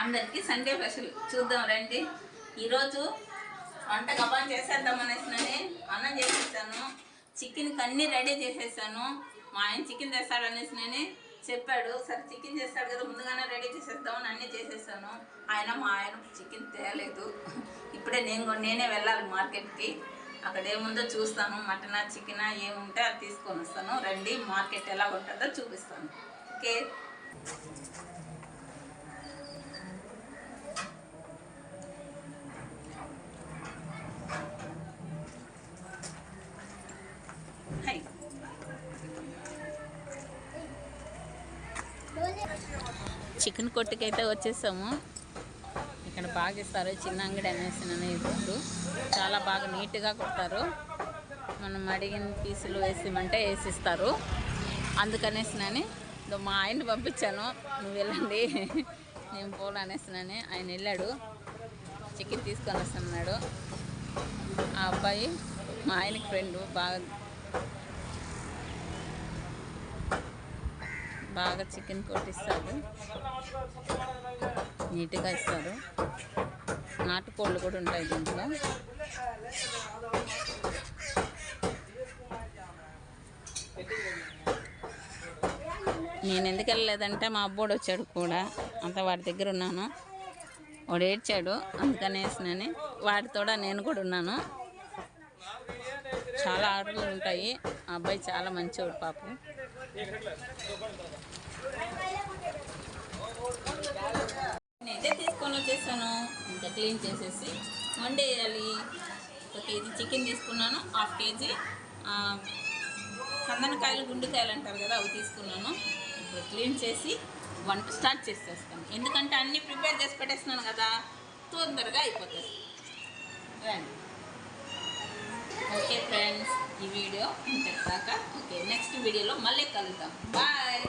అందరికీ Sunday special చూద్దాం రండి. ఈరోజు వంట గబాన్ చేసేద్దాం అనేసినని అన్నం చేసేసాను. చికెన్కి అన్నీ రెడీ చేసేసాను. మా ఆయన చికెన్ తెస్తాడనేసినని చెప్పాడు. సరే చికెన్ చేస్తాడు కదా ముందుగానే రెడీ చేసేద్దామని అన్నీ చేసేసాను. మా ఆయన చికెన్ తేలేదు. ఇప్పుడే నేనే వెళ్ళాలి మార్కెట్కి. అక్కడ ఏముందో చూస్తాను. మటనా చికెనా ఏముంటే అది తీసుకొని వస్తాను. రండి, మార్కెట్ ఎలా ఉంటుందో చూపిస్తాను. ఓకే. చికెన్ కొట్టుకైతే వచ్చేసాము. ఇక్కడ బాగా ఇస్తారు. చిన్న అంగడి అనేసినని ఇప్పుడు చాలా బాగా నీట్గా కొడతారు. మనం అడిగిన పీసులు వేసిమంటే వేసిస్తారు. అందుకనేసినని మా ఆయన్ని పంపించాను, నువ్వు వెళ్ళండి నేను పోలనేసినని. ఆయన వెళ్ళాడు, చికెన్ తీసుకొని వస్తున్నాడు. ఆ అబ్బాయి మా ఆయనకి ఫ్రెండు, బాగా చికెన్ కొట్టిస్తారు, నీట్గా ఇస్తారు. నాటుకోళ్ళు కూడా ఉంటాయి దీంట్లో. నేను ఎందుకు వెళ్ళలేదంటే మా అబ్బోడు వచ్చాడు కూడా, అంతా వాడి దగ్గర ఉన్నాను. వాడు ఏడ్చాడు, అందుకనేసినని వాడితో నేను కూడా ఉన్నాను. చాలా ఆర్డర్లు ఉంటాయి. ఆ అబ్బాయి చాలా మంచివాడు పాపం. నేనైతే తీసుకొని వచ్చేసాను. ఇంకా క్లీన్ చేసేసి వండేయాలి. 1 కేజీ చికెన్ తీసుకున్నాను, 1/2 కేజీ చందనకాయలు గుండెకాయలు అంటారు కదా, అవి తీసుకున్నాను. ఇప్పుడు క్లీన్ చేసి వంట స్టార్ట్ చేసేస్తాను. ఎందుకంటే అన్నీ ప్రిపేర్ చేసి పెట్టేస్తున్నాను కదా, తొందరగా అయిపోతుంది. రండి. ఓకే ఫ్రెండ్స్, ఈ వీడియో ఇంతదాకా. ఓకే, నెక్స్ట్ వీడియోలో మళ్ళీ కలుద్దాం. బాయ్.